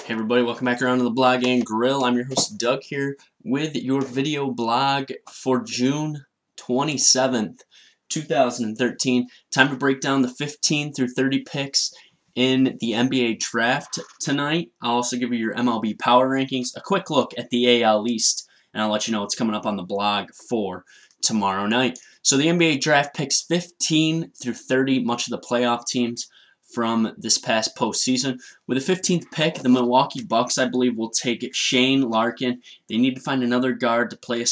Hey everybody, welcome back around to the Blog and Grill. I'm your host Doug here with your video blog for June 27th, 2013. Time to break down the 15 through 30 picks in the NBA draft tonight. I'll also give you your MLB Power Rankings, a quick look at the AL East, and I'll let you know what's coming up on the blog for tomorrow night. So the NBA draft picks 15 through 30, much of the playoff teams from this past postseason. With the 15th pick, the Milwaukee Bucks, I believe, will take Shane Larkin. They need to find another guard to play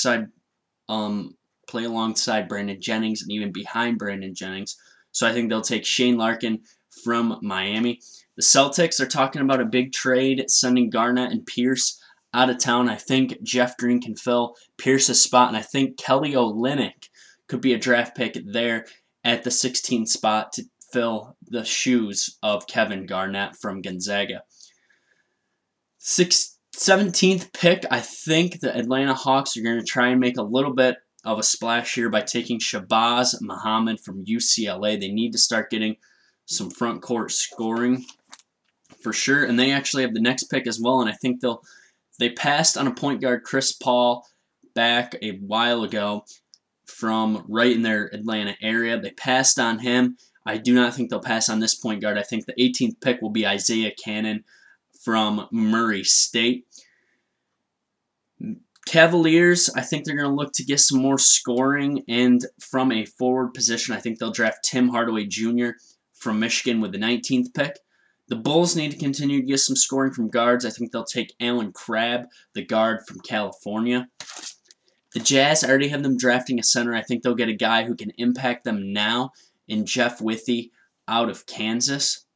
alongside Brandon Jennings and even behind Brandon Jennings. So I think they'll take Shane Larkin from Miami. The Celtics are talking about a big trade, sending Garnett and Pierce out of town. I think Jeff Green can fill Pierce's spot, and I think Kelly Olynyk could be a draft pick there at the 16th spot to fill the shoes of Kevin Garnett from Gonzaga. 17th pick, I think the Atlanta Hawks are going to try and make a little bit of a splash here by taking Shabazz Muhammad from UCLA. They need to start getting some front court scoring for sure, and they actually have the next pick as well, and I think they passed on a point guard, Chris Paul, back a while ago from right in their Atlanta area. They passed on him. I do not think they'll pass on this point guard. I think the 18th pick will be Isaiah Cannon from Murray State. Cavaliers, I think they're going to look to get some more scoring, and from a forward position, I think they'll draft Tim Hardaway Jr. from Michigan with the 19th pick. The Bulls need to continue to get some scoring from guards. I think they'll take Alan Crabb, the guard from California. The Jazz, I already have them drafting a center. I think they'll get a guy who can impact them now in Jeff Withey out of Kansas.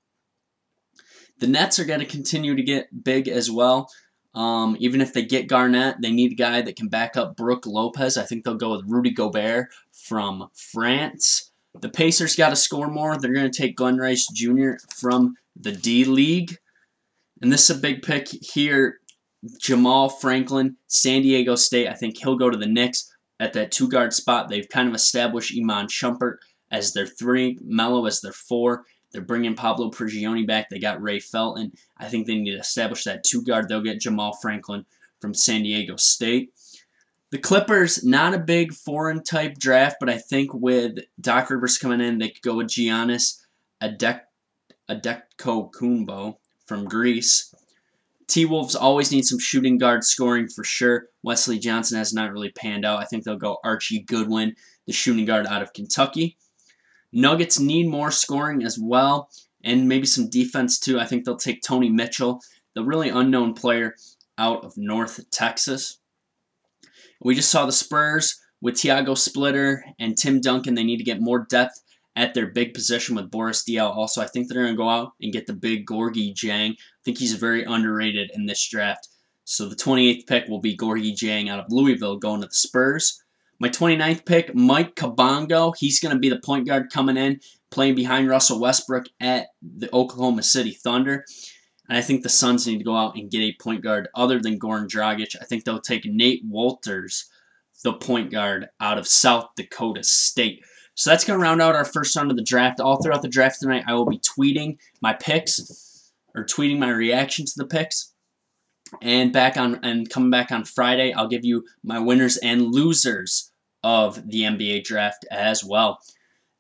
The Nets are going to continue to get big as well. Even if they get Garnett, they need a guy that can back up Brook Lopez. I think they'll go with Rudy Gobert from France. The Pacers got to score more. They're going to take Glenn Rice Jr. from the D-League. And this is a big pick here. Jamal Franklin, San Diego State. I think he'll go to the Knicks at that two-guard spot. They've kind of established Iman Shumpert as their 3, Melo as their 4. They're bringing Pablo Prigioni back. They got Ray Felton. I think they need to establish that two-guard. They'll get Jamal Franklin from San Diego State. The Clippers, not a big foreign-type draft, but I think with Doc Rivers coming in, they could go with Giannis Adetokounmpo from Greece. T-Wolves always need some shooting guard scoring for sure. Wesley Johnson has not really panned out. I think they'll go Archie Goodwin, the shooting guard out of Kentucky. Nuggets need more scoring as well, and maybe some defense too. I think they'll take Tony Mitchell, the really unknown player out of North Texas. We just saw the Spurs with Thiago Splitter and Tim Duncan. They need to get more depth at their big position with Boris Diaw. Also, I think they're going to go out and get the big Gorgui Dieng. I think he's very underrated in this draft. So the 28th pick will be Gorgui Dieng out of Louisville going to the Spurs. My 29th pick, Mike Kabongo. He's going to be the point guard coming in, playing behind Russell Westbrook at the Oklahoma City Thunder. And I think the Suns need to go out and get a point guard other than Goran Dragic. I think they'll take Nate Wolters, the point guard out of South Dakota State. So that's going to round out our first round of the draft. All throughout the draft tonight, I will be tweeting my picks, or tweeting my reaction to the picks. And coming back on Friday, I'll give you my winners and losers of the NBA draft as well.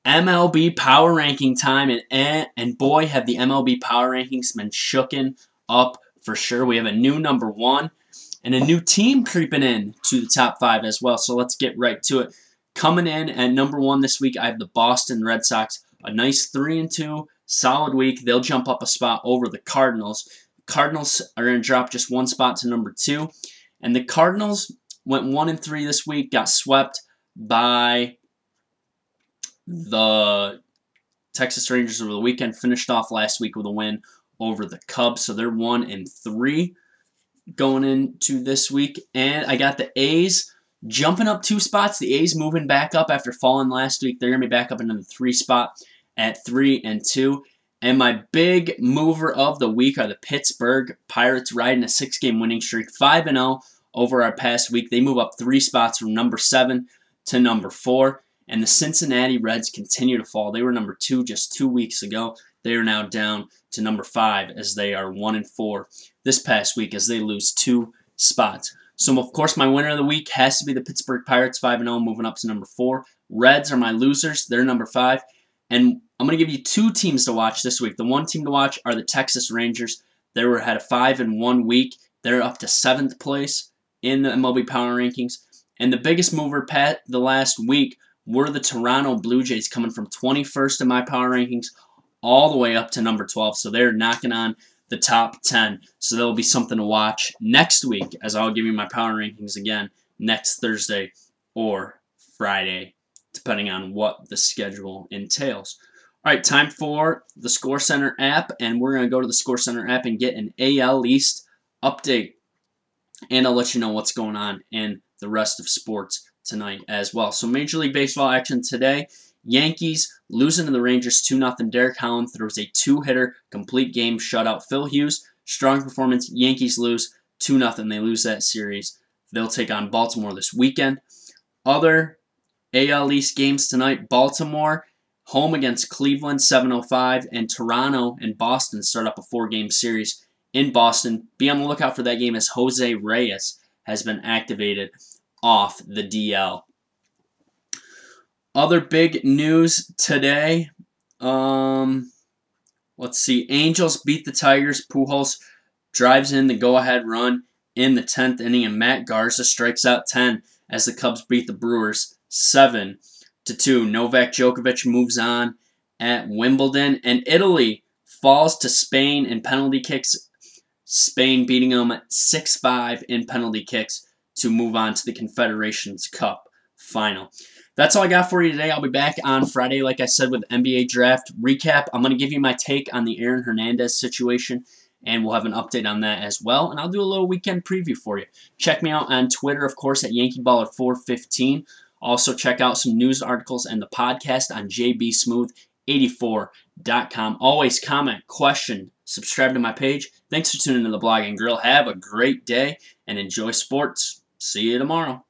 MLB Power Ranking time, and boy, have the MLB Power Rankings been shooken up for sure. We have a new number 1 and a new team creeping in to the top 5 as well. So let's get right to it. Coming in at number 1 this week, I have the Boston Red Sox. A nice 3-2, solid week. They'll jump up a spot over the Cardinals. Cardinals are going to drop just 1 spot to number 2. And the Cardinals went 1-3 this week, got swept by the Texas Rangers over the weekend, finished off last week with a win over the Cubs. So they're 1-3 going into this week. And I got the A's jumping up 2 spots. The A's moving back up after falling last week. They're going to be back up into the 3 spot at 3-2. And my big mover of the week are the Pittsburgh Pirates, riding a 6-game winning streak, 5-0 over our past week. They move up 3 spots from number 7 to number 4. And the Cincinnati Reds continue to fall. They were number 2 just 2 weeks ago. They are now down to number 5 as they are 1-4 this past week as they lose 2 spots. So, of course, my winner of the week has to be the Pittsburgh Pirates, 5-0, moving up to number 4. Reds are my losers. They're number 5. And I'm going to give you 2 teams to watch this week. The one team to watch are the Texas Rangers. They had a 5-1 week. They're up to 7th place in the MLB Power Rankings. And the biggest mover, Pat, the last week were the Toronto Blue Jays, coming from 21st in my power rankings all the way up to number 12. So they're knocking on the top 10. So there'll be something to watch next week, as I'll give you my power rankings again next Thursday or Friday, depending on what the schedule entails. All right, time for the Score Center app, and we're going to go to the Score Center app and get an AL East update. And I'll let you know what's going on in the rest of sports tonight as well. So Major League Baseball action today. Yankees losing to the Rangers 2-0. Derek Holland throws a 2-hitter complete game shutout. Phil Hughes, strong performance. Yankees lose 2-0. They lose that series. They'll take on Baltimore this weekend. Other AL East games tonight. Baltimore home against Cleveland, 7:05, and Toronto and Boston start up a 4-game series in Boston. Be on the lookout for that game as Jose Reyes has been activated off the DL. Other big news today. Let's see. Angels beat the Tigers. Pujols drives in the go-ahead run in the 10th inning, and Matt Garza strikes out 10 as the Cubs beat the Brewers 7-2. Novak Djokovic moves on at Wimbledon, and Italy falls to Spain in penalty kicks. Spain beating them 6-5 in penalty kicks to move on to the Confederations Cup final. That's all I got for you today. I'll be back on Friday, like I said, with NBA draft recap. I'm going to give you my take on the Aaron Hernandez situation, and we'll have an update on that as well. And I'll do a little weekend preview for you. Check me out on Twitter, of course, at YankeeBaller415. Also, check out some news articles and the podcast on jbsmooth84.com. Always comment, question, subscribe to my page. Thanks for tuning in to the Blog and Grill. Have a great day and enjoy sports. See you tomorrow.